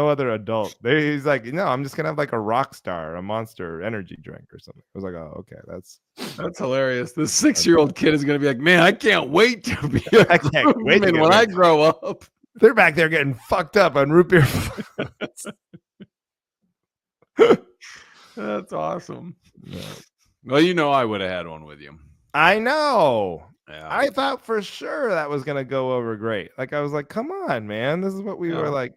other adult. He's like, no, I'm just gonna have like a Rockstar, a Monster energy drink or something. I was like, oh, okay, that's hilarious. The 6-year-old kid is gonna be like, man, I can't wait to be a groomsman when I grow up. They're back there getting fucked up on root beer. That's awesome. Yeah. Well, I would have had one with you. I know. Yeah. I thought for sure that was gonna go over great. Like I was like, come on, man. This is what we were like.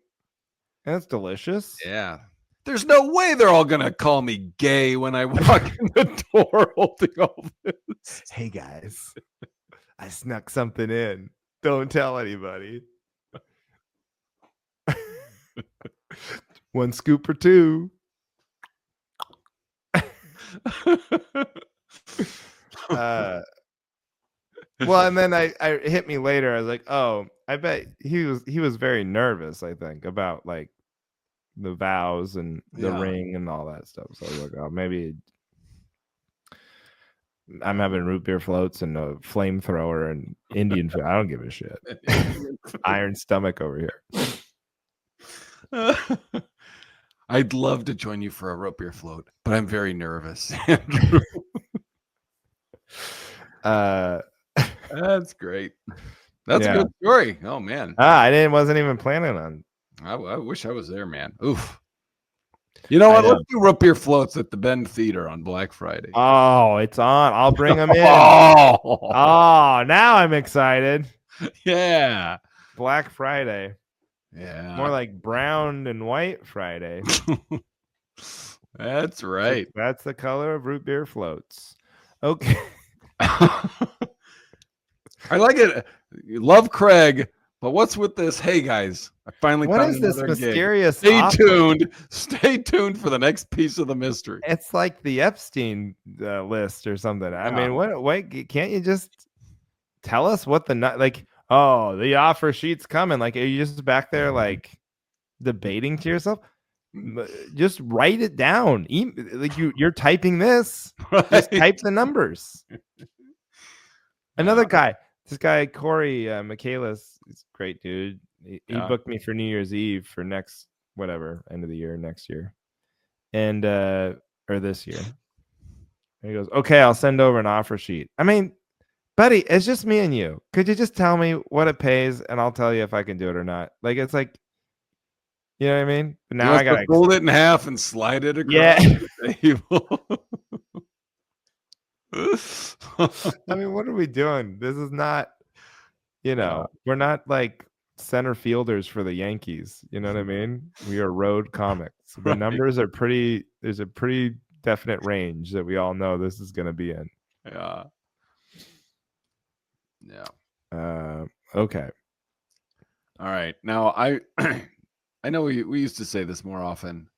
And it's delicious. Yeah. There's no way they're all gonna call me gay when I walk in the door holding all this. Hey guys, I snuck something in. Don't tell anybody. 1 scoop or 2. Well, and then I hit me later. I was like, oh, I bet he was very nervous, I think, about like the vows and the ring and all that stuff. So I was like, oh, maybe I'm having root beer floats and a flamethrower and Indian food. I don't give a shit. Iron stomach over here. I'd love to join you for a root beer float, but I'm very nervous. That's great. That's a good story. Oh man. I wasn't even planning on. I wish I was there, man. Oof. You know what? Let's do root beer floats at the Bend Theater on Black Friday. Oh, it's on. I'll bring them in. Oh, now I'm excited. Yeah. Black Friday. Yeah. More like brown and white Friday. That's right. That's the color of root beer floats. Okay. I like it. You love Craig, but what's with this? Hey guys, I finally what found is this mysterious? Stay tuned. Stay tuned for the next piece of the mystery. It's like the Epstein list or something. I mean, what? Can't you just tell us what the Oh, the offer sheet's coming. Like, are you just back there like debating to yourself? Just write it down. Like you're typing this. Right. Just type the numbers. Another guy. This guy, Corey Michaelis, he's a great dude. He booked me for New Year's Eve for end of the year, next year. And or this year. And he goes, okay, I'll send over an offer sheet. I mean, buddy, it's just me and you. Could you just tell me what it pays and I'll tell you if I can do it or not? Like, it's like, you know what I mean? But now I gotta fold it in half and slide it across the table. I mean, what are we doing? This is not, we're not like center fielders for the Yankees. You know what I mean? We are road comics. The numbers are there's a pretty definite range that we all know this is going to be in. Yeah. Okay. All right. Now I know we used to say this more often,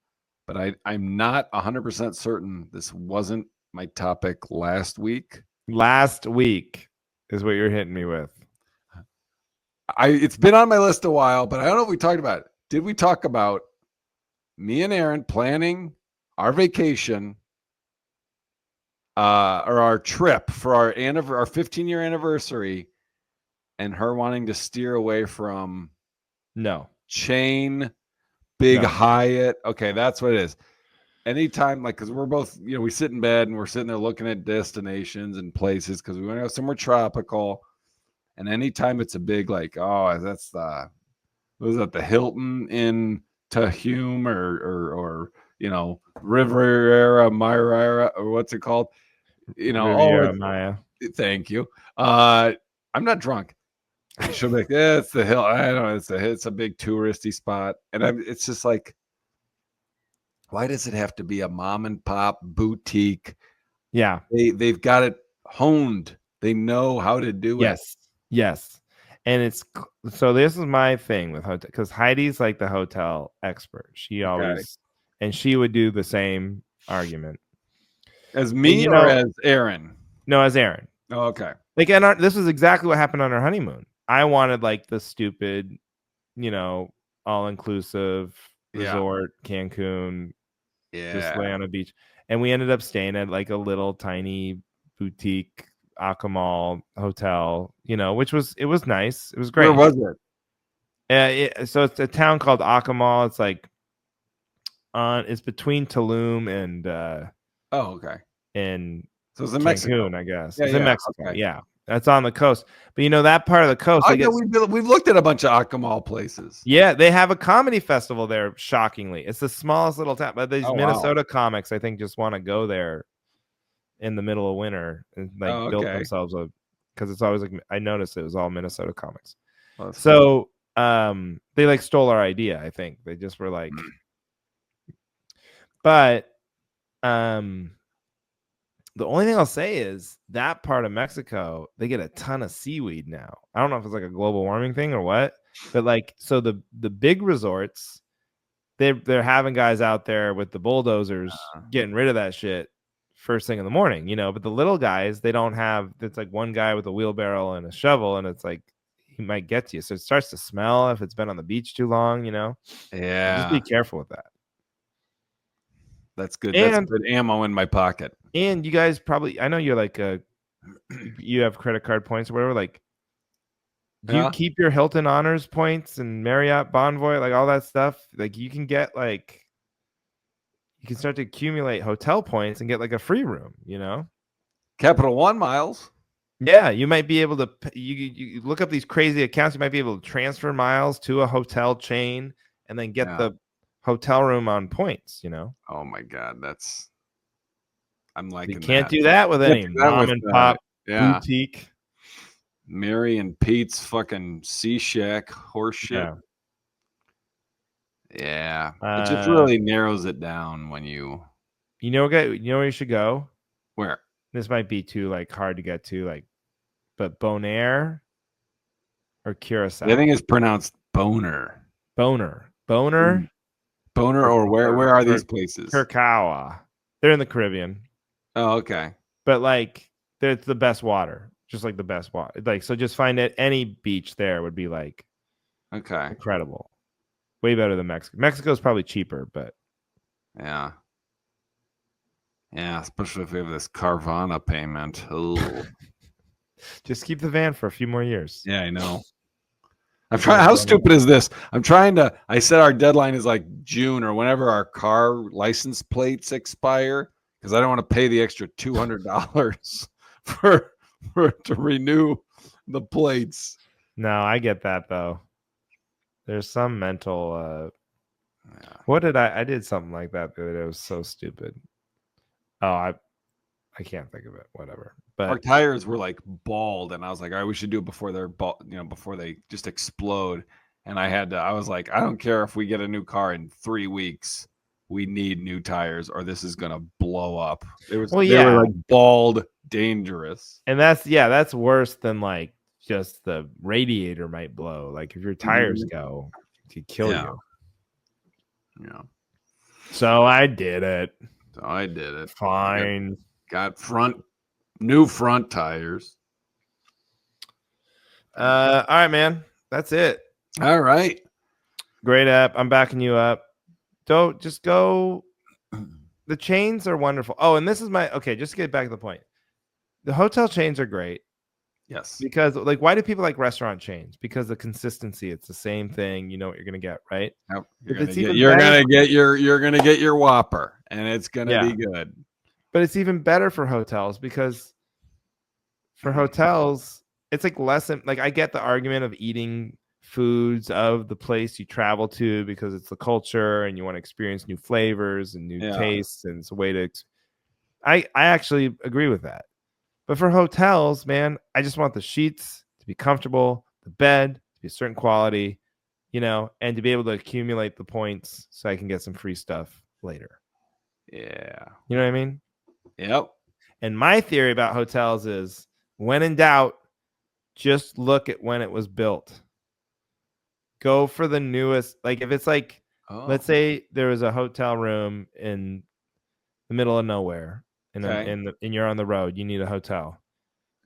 but I'm not 100% certain this wasn't my topic last week. Last week is what you're hitting me with. It's been on my list a while, but I don't know if we talked about it. Did we talk about me and Aaron planning our vacation or our trip for our 15-year anniversary and her wanting to steer away from chain, big Hyatt? Okay, that's what it is. Anytime, like, because we're both, we sit in bed and we're sitting there looking at destinations and places because we want to go somewhere tropical. And anytime it's a big, like, that's the Hilton in Tahume or Rivereierara Marayarya, or what's it called? Rivereierara Maya. Thank you. I'm not drunk. She'll be like, yeah, it's the hill. I don't know. It's a big touristy spot. And it's just like, Why does it have to be a mom and pop boutique? Yeah. They've got it honed. They know how to do it. Yes. And so this is my thing with hotel, because Heidi's like the hotel expert. She always, and she would do the same argument. As me or as Aaron? No, as Aaron. Oh, okay. Like, and this is exactly what happened on our honeymoon. I wanted like the stupid, all inclusive resort, Cancun, just lay on a beach, and we ended up staying at like a little tiny boutique Akamal hotel, which was nice. It was great. Where was it? So it's a town called Akamal. It's like it's between Tulum and okay. And so it's in Cancun, Mexico, I guess. Yeah, it's in Mexico. Okay. Yeah, that's on the coast. But that part of the coast, we've looked at a bunch of Akamal places. Yeah, they have a comedy festival there. Shockingly, it's the smallest little town. But these Minnesota comics, I think, just want to go there in the middle of winter and build themselves a, because it's always like, I noticed it was all Minnesota comics. So they stole our idea. I think they just were like, but the only thing I'll say is that part of Mexico, they get a ton of seaweed now. I don't know if it's like a global warming thing or what, but so the big resorts, they're having guys out there with the bulldozers getting rid of that shit first thing in the morning, but the little guys, they don't have, it's like one guy with a wheelbarrow and a shovel, and it's like he might get to you. So it starts to smell if it's been on the beach too long, Yeah. So just be careful with that. That's good. That's good ammo in my pocket. And you guys probably, I know you're like you have credit card points or whatever. Like, do you keep your Hilton Honors points and Marriott Bonvoy, like all that stuff? Like, you can get you can start to accumulate hotel points and get like a free room, Capital One miles. Yeah, you might be able to. You look up these crazy accounts. You might be able to transfer miles to a hotel chain and then get the hotel room on points. Oh my God, I'm liking. You can't do that with any mom and pop boutique. Mary and Pete's fucking Sea Shack horse shit. Yeah. It just really narrows it down when you. Where you should go? Where? This might be too hard to get to, but Bonaire or Curacao. I think it's pronounced Boner. Boner, or where are these places? Curacao. They're in the Caribbean. Oh, okay. But it's the best water, just like the best water. So just find it. Any beach there would be incredible. Way better than Mexico. Mexico's probably cheaper, but yeah, especially if we have this Carvana payment. Just keep the van for a few more years. Yeah, I know. I'm trying. How stupid is this? I'm trying to. I said our deadline is like June or whenever our car license plates expire, because I don't want to pay the extra $200 to renew the plates. No, I get that though. There's some mental. What did I did something like that the other day. It was so stupid. Oh, I can't think of it. Whatever. But our tires were bald, and I was like, all right, we should do it before they're bald, before they just explode. And I was like, I don't care if we get a new car in 3 weeks. We need new tires, or this is gonna blow up. They were bald, dangerous. And that's worse than just the radiator might blow. If your tires go, it could kill you. Yeah. So I did it. Fine. Got new front tires. All right, man. That's it. All right. Great app. I'm backing you up. Don't just go. The chains are wonderful. Oh, and this is just to get back to the point. The hotel chains are great. Yes. Because why do people like restaurant chains? Because the consistency, it's the same thing. You know what you're gonna get, right? Yep. You're gonna get your Whopper, and it's gonna be good. But it's even better for hotels, because for hotels, it's less. I get the argument of eating foods of the place you travel to because it's the culture and you want to experience new flavors and new tastes, and it's a way to. I actually agree with that. But for hotels, man, I just want the sheets to be comfortable, the bed to be a certain quality, and to be able to accumulate the points so I can get some free stuff later. Yeah. You know what I mean? Yep. And my theory about hotels is, when in doubt, just look at when it was built. Go for the newest. Like if it's like, let's say there was a hotel room in the middle of nowhere, and you're on the road, you need a hotel.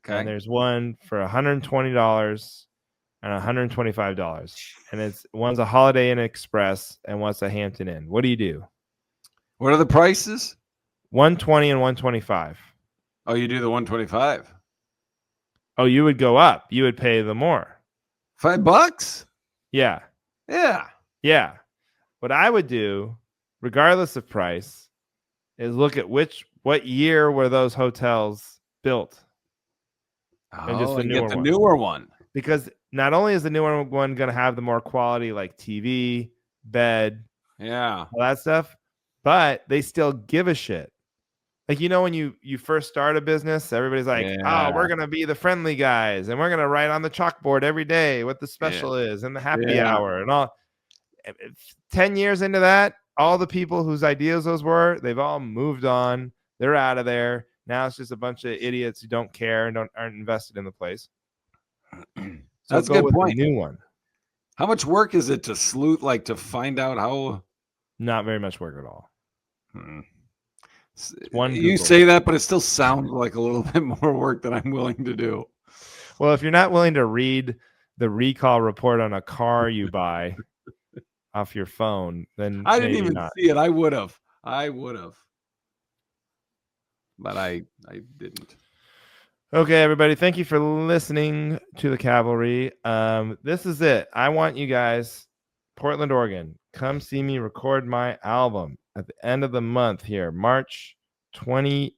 Okay. And there's one for $120 and $125, and one's a Holiday Inn Express and one's a Hampton Inn. What do you do? What are the prices? $120 and $125. Oh, you do the 125. Oh, you would go up. You would pay the more. $5? Yeah. Yeah. Yeah. What I would do, regardless of price, is look at what year were those hotels built. And just get the newer one. Because not only is the newer one going to have the more quality, like TV, bed, all that stuff, but they still give a shit. Like, when you first start a business, everybody's like, oh, we're going to be the friendly guys, and we're going to write on the chalkboard every day what the special is and the happy hour and all. 10 years into that, all the people whose ideas those were, they've all moved on. They're out of there. Now it's just a bunch of idiots who don't care and aren't invested in the place. So that's a good point. The new one. How much work is it to sleuth, like to find out how? Not very much work at all. You say that, but it still sounds like a little bit more work than I'm willing to do. Well, if you're not willing to read the recall report on a car you buy off your phone, then I didn't even see it. I would have, but I didn't. Okay, everybody, thank you for listening to the Cavalry. This is it. I want you guys, Portland, Oregon, come see me record my album at the end of the month here, March 28th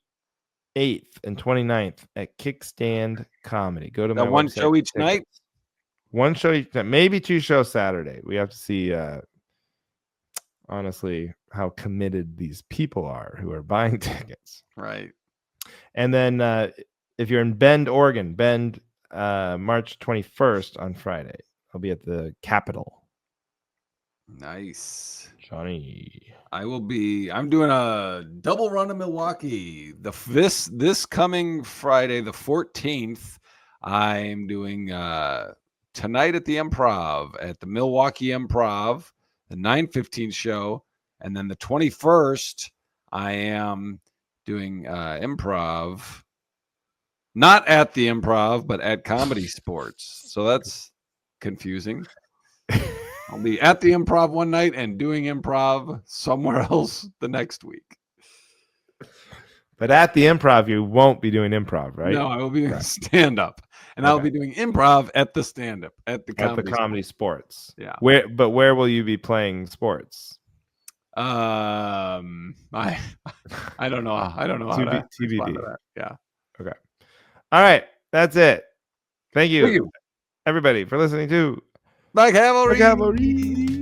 and 29th at Kickstand Comedy. Go to my one website. Show each night? One show each night, maybe 2 shows Saturday. We have to see, honestly, how committed these people are who are buying tickets. Right. And then if you're in Bend, Oregon, March 21st on Friday, I'll be at the Capitol. Nice. Johnny. I'm doing a double run in Milwaukee. This coming Friday, the 14th, I'm doing tonight at the Improv at the Milwaukee Improv, the 9:15 show. And then the 21st, I am doing improv, not at the Improv, but at Comedy Sports. So that's confusing. I'll be at the Improv one night and doing improv somewhere else the next week. But at the Improv, you won't be doing improv, right? No, I will be doing stand-up. And I'll be doing improv at the stand-up, at the Comedy Sports. Yeah. Where will you be playing sports? I don't know. I don't know how to TBD. That. Yeah. Okay. All right. That's it. Thank you, everybody, for listening to The Cavalry.